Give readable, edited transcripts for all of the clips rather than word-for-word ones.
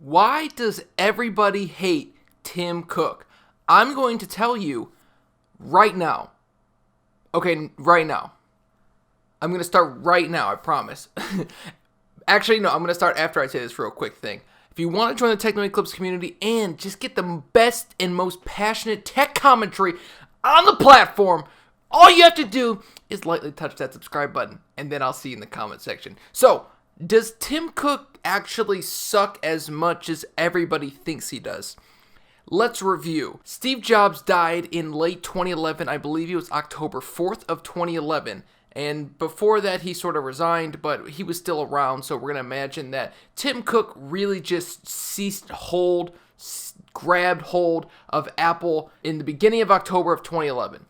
Why does everybody hate Tim Cook? I'm going to tell you right now. Okay, right now. I'm going to start right now, I promise. Actually, no, I'm going to start after I say this real quick thing. If you want to join the Techno Eclipse community and just get the best and most passionate tech commentary on the platform, all you have to do is lightly touch that subscribe button, and then I'll see you in the comment section. So, does Tim Cook actually suck as much as everybody thinks he does? Let's review. Steve Jobs died in late 2011. I believe it was October 4th of 2011. And before that, he sort of resigned, but he was still around, so we're going to imagine that Tim Cook really just grabbed hold of Apple in the beginning of October of 2011.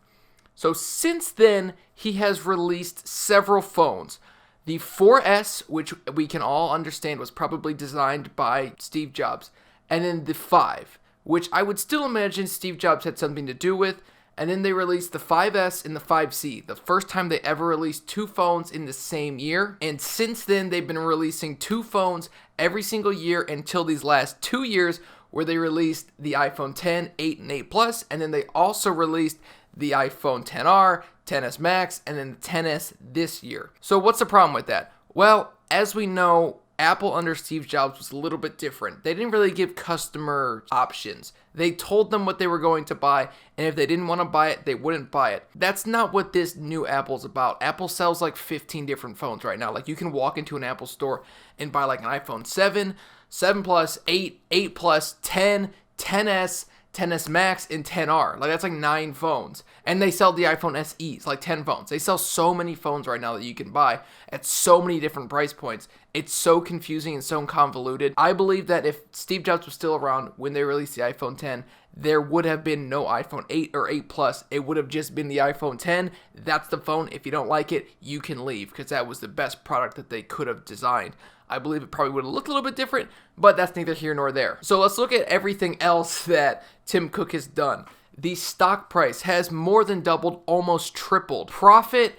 So since then, he has released several phones. The 4S, which we can all understand was probably designed by Steve Jobs, and then the 5, which I would still imagine Steve Jobs had something to do with, and then they released the 5S and the 5C, the first time they ever released two phones in the same year, and since then they've been releasing two phones every single year until these last 2 years, where they released the iPhone X, 8, and 8 Plus, and then they also released the iPhone XR, XS Max, and then the XS this year. So what's the problem with that? Well, as we know, Apple under Steve Jobs was a little bit different. They didn't really give customer options. They told them what they were going to buy, and if they didn't want to buy it, they wouldn't buy it. That's not what this new Apple's about. Apple sells like 15 different phones right now. Like, you can walk into an Apple store and buy like an iPhone 7, 7 Plus, 8, 8 Plus, 10, XS, XS Max, and XR. Like, that's like 9 phones. And they sell the iPhone SEs, like 10 phones. They sell so many phones right now that you can buy at so many different price points. It's so confusing and so convoluted. I believe that if Steve Jobs was still around when they released the iPhone X, there would have been no iPhone 8 or 8 Plus. It would have just been the iPhone X. That's the phone. If you don't like it, you can leave, because that was the best product that they could have designed. I believe it probably would have looked a little bit different, but that's neither here nor there. So let's look at everything else that Tim Cook has done. The stock price has more than doubled, almost tripled. Profit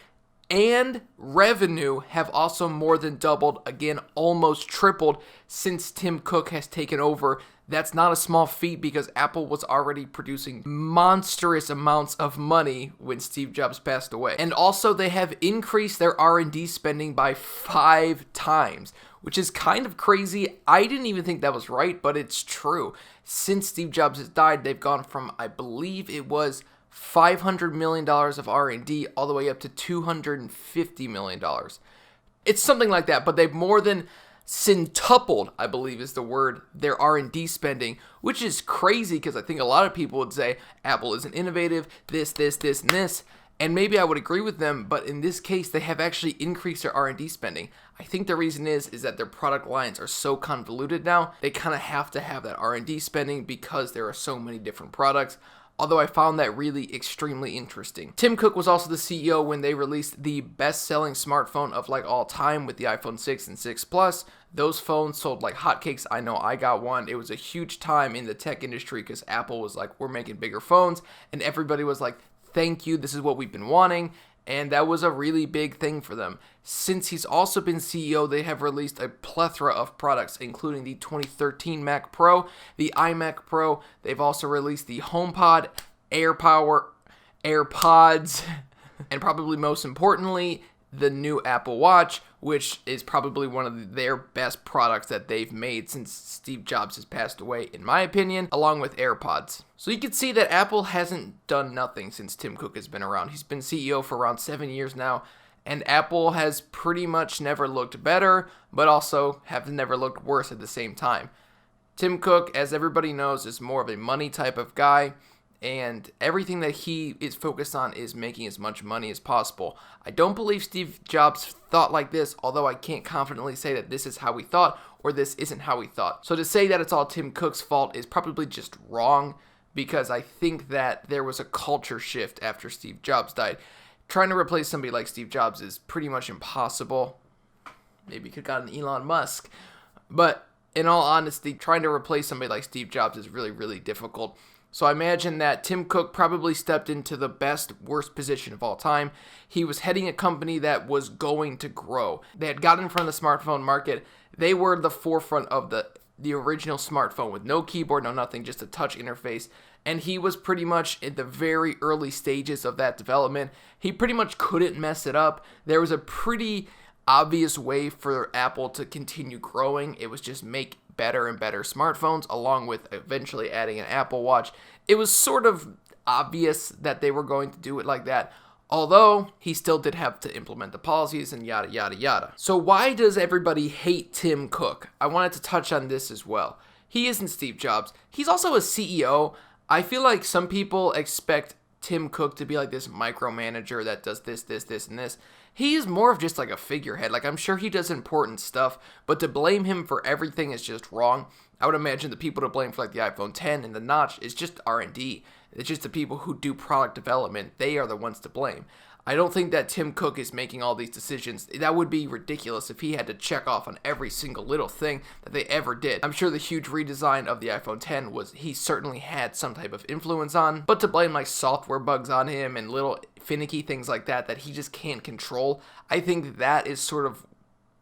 and revenue have also more than doubled, again, almost tripled since Tim Cook has taken over. That's not a small feat, because Apple was already producing monstrous amounts of money when Steve Jobs passed away. And also, they have increased their R&D spending by 5 times, which is kind of crazy. I didn't even think that was right, but it's true. Since Steve Jobs has died, they've gone from, I believe it was $500 million of R&D all the way up to $250 million. It's something like that, but they've more than centupled, I believe is the word, their R&D spending, which is crazy, because I think a lot of people would say Apple isn't innovative, this, and this, and maybe I would agree with them, but in this case, they have actually increased their R&D spending. I think the reason is that their product lines are so convoluted now, they kind of have to have that R&D spending because there are so many different products. Although I found that really extremely interesting. Tim Cook was also the CEO when they released the best-selling smartphone of like all time with the iPhone 6 and 6 Plus. Those phones sold like hotcakes. I know I got one. It was a huge time in the tech industry, because Apple was like, we're making bigger phones, and everybody was like, thank you, this is what we've been wanting. And that was a really big thing for them. Since he's also been CEO, they have released a plethora of products, including the 2013 Mac Pro, the iMac Pro. They've also released the HomePod, AirPower, AirPods, and probably most importantly, the new Apple Watch, which is probably one of their best products that they've made since Steve Jobs has passed away, in my opinion, along with AirPods. So you can see that Apple hasn't done nothing since Tim Cook has been around. He's been CEO for around 7 years now, and Apple has pretty much never looked better, but also have never looked worse at the same time. Tim Cook, as everybody knows, is more of a money type of guy, and everything that he is focused on is making as much money as possible. I don't believe Steve Jobs thought like this, although I can't confidently say that this is how he thought or this isn't how he thought. So to say that it's all Tim Cook's fault is probably just wrong, because I think that there was a culture shift after Steve Jobs died. Trying to replace somebody like Steve Jobs is pretty much impossible. Maybe you could have gotten Elon Musk. But in all honesty, trying to replace somebody like Steve Jobs is really, really difficult. So I imagine that Tim Cook probably stepped into the best, worst position of all time. He was heading a company that was going to grow. They had gotten in front of the smartphone market. They were the forefront of the the original smartphone with no keyboard, no nothing, just a touch interface. And he was pretty much in the very early stages of that development. He pretty much couldn't mess it up. There was a pretty obvious way for Apple to continue growing. It was just make better and better smartphones, along with eventually adding an Apple Watch. It was sort of obvious that they were going to do it like that, although he still did have to implement the policies and yada yada yada. So why does everybody hate Tim Cook? I wanted to touch on this as well. He isn't Steve Jobs. He's also a CEO. I feel like some people expect Tim Cook to be like this micromanager that does this, and this. He is more of just like a figurehead. Like, I'm sure he does important stuff, but to blame him for everything is just wrong. I would imagine the people to blame for like the iPhone 10 and the notch is just R&D. It's just the people who do product development. They are the ones to blame. I don't think that Tim Cook is making all these decisions. That would be ridiculous if he had to check off on every single little thing that they ever did. I'm sure the huge redesign of the iPhone 10 he certainly had some type of influence on, but to blame like software bugs on him and little finicky things like that he just can't control, I think that is sort of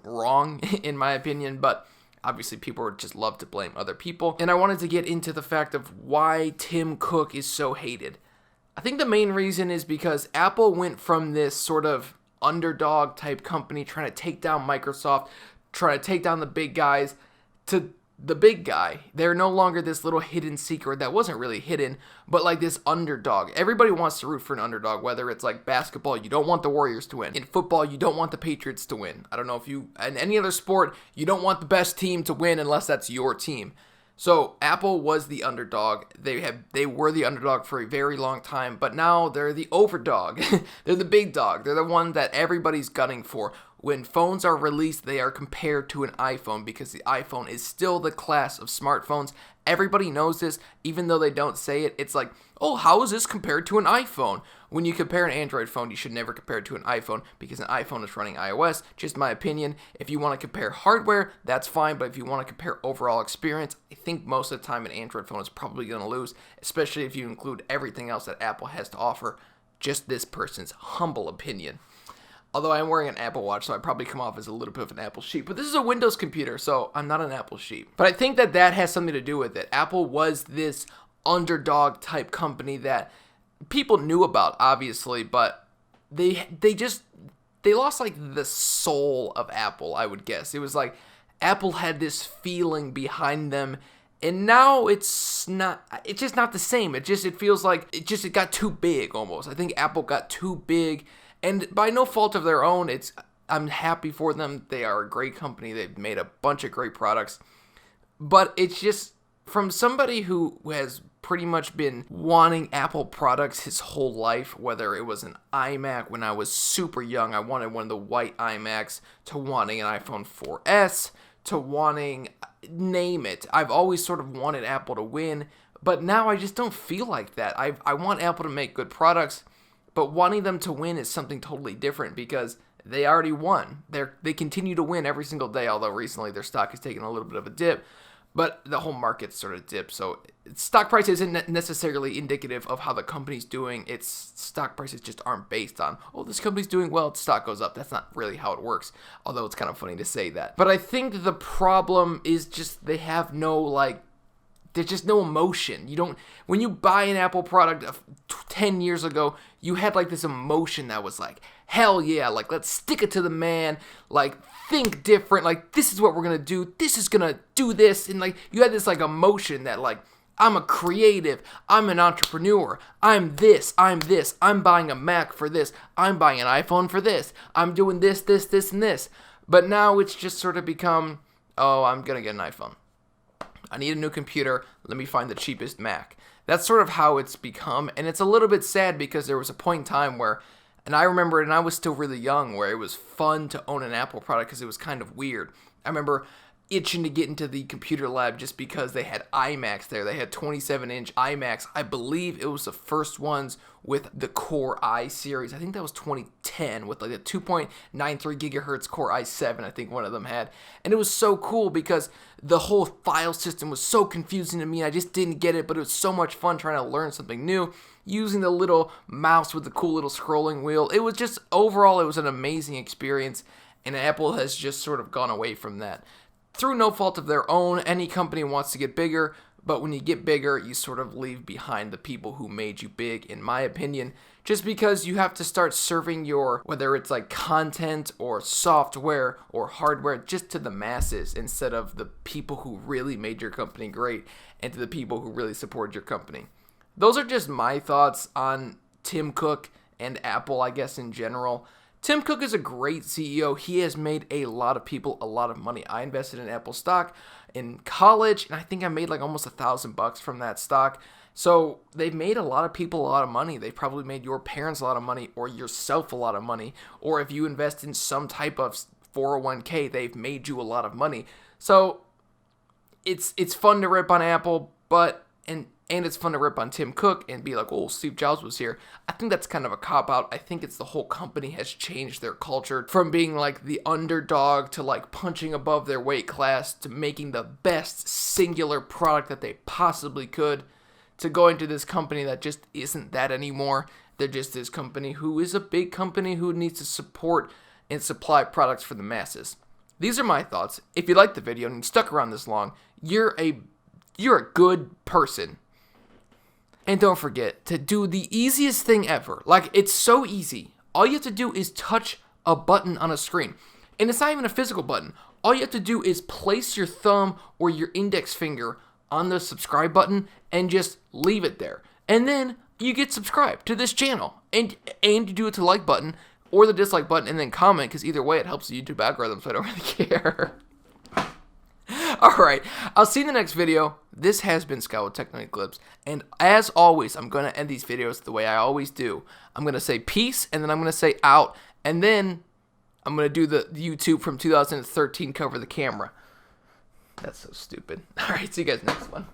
wrong in my opinion, but obviously people would just love to blame other people. And I wanted to get into the fact of why Tim Cook is so hated. I think the main reason is because Apple went from this sort of underdog type company trying to take down Microsoft, trying to take down the big guys, to the big guy. They're no longer this little hidden secret that wasn't really hidden, but like this underdog. Everybody wants to root for an underdog, whether it's like basketball, you don't want the Warriors to win. In football, you don't want the Patriots to win. I don't know if in any other sport, you don't want the best team to win unless that's your team. So Apple was the underdog. They were the underdog for a very long time, but now they're the overdog. They're the big dog. They're the one that everybody's gunning for. When phones are released, they are compared to an iPhone because the iPhone is still the class of smartphones. Everybody knows this, even though they don't say it. It's like, oh, how is this compared to an iPhone? When you compare an Android phone, you should never compare it to an iPhone because an iPhone is running iOS. Just my opinion. If you want to compare hardware, that's fine, but if you want to compare overall experience, I think most of the time an Android phone is probably going to lose, especially if you include everything else that Apple has to offer. Just this person's humble opinion. Although I'm wearing an Apple Watch, so I probably come off as a little bit of an Apple sheep. But this is a Windows computer, so I'm not an Apple sheep. But I think that has something to do with it. Apple was this underdog type company that people knew about, obviously, but they lost like the soul of Apple, I would guess. It was like Apple had this feeling behind them, and now it's just not the same. It feels like it got too big almost. I think Apple got too big. And by no fault of their own, I'm happy for them. They are a great company. They've made a bunch of great products. But it's just, from somebody who has pretty much been wanting Apple products his whole life, whether it was an iMac when I was super young, I wanted one of the white iMacs, to wanting an iPhone 4S, to wanting, name it. I've always sort of wanted Apple to win, but now I just don't feel like that. I want Apple to make good products. But wanting them to win is something totally different because they already won. They continue to win every single day, although recently their stock has taken a little bit of a dip. But the whole market sort of dipped. So stock price isn't necessarily indicative of how the company's doing. Its stock prices just aren't based on, oh, this company's doing well, its stock goes up. That's not really how it works, although it's kind of funny to say that. But I think the problem is just they have there's just no emotion. When you buy an Apple product 10 years ago, you had like this emotion that was like, hell yeah, like let's stick it to the man, like think different, like this is what we're gonna do, this is gonna do this, and like you had this like emotion that like, I'm a creative, I'm an entrepreneur, I'm buying a Mac for this, I'm buying an iPhone for this, I'm doing this, and this. But now it's just sort of become, oh, I'm gonna get an iPhone. I need a new computer, let me find the cheapest Mac. That's sort of how it's become, and it's a little bit sad because there was a point in time where, and I remember it, and I was still really young, where it was fun to own an Apple product because it was kind of weird. I remember itching to get into the computer lab just because they had iMacs there. They had 27-inch iMacs. I believe it was the first ones with the Core i series. I think that was 2010 with like a 2.93 gigahertz Core i7, I think one of them had. And it was so cool because the whole file system was so confusing to me. I just didn't get it, but it was so much fun trying to learn something new. Using the little mouse with the cool little scrolling wheel. It was just, overall, it was an amazing experience. And Apple has just sort of gone away from that. through no fault of their own. Any company wants to get bigger, but when you get bigger, you sort of leave behind the people who made you big, in my opinion, just because you have to start serving your, whether it's like content or software or hardware, just to the masses instead of the people who really made your company great and to the people who really supported your company. Those are just my thoughts on Tim Cook and Apple, I guess, in general. Tim Cook is a great CEO. He has made a lot of people a lot of money. I invested in Apple stock in college, and I think I made like almost $1,000 from that stock. So they've made a lot of people a lot of money. They've probably made your parents a lot of money, or yourself a lot of money. Or if you invest in some type of 401k, they've made you a lot of money. So it's fun to rip on Apple, but and it's fun to rip on Tim Cook and be like, oh, Steve Jobs was here. I think that's kind of a cop-out. I think it's the whole company has changed their culture from being like the underdog to like punching above their weight class to making the best singular product that they possibly could, to going to this company that just isn't that anymore. They're just this company who is a big company who needs to support and supply products for the masses. These are my thoughts. If you liked the video and you stuck around this long, you're a good person. And don't forget to do the easiest thing ever. Like, it's so easy. All you have to do is touch a button on a screen. And it's not even a physical button. All you have to do is place your thumb or your index finger on the subscribe button and just leave it there. And then you get subscribed to this channel. And you do it to the like button or the dislike button and then comment, because either way it helps the YouTube algorithm, so I don't really care. Alright, I'll see you in the next video. This has been Scott with Techno Eclipse, and as always, I'm going to end these videos the way I always do. I'm going to say peace, and then I'm going to say out, and then I'm going to do the YouTube from 2013 cover the camera. That's so stupid. Alright, see you guys next one.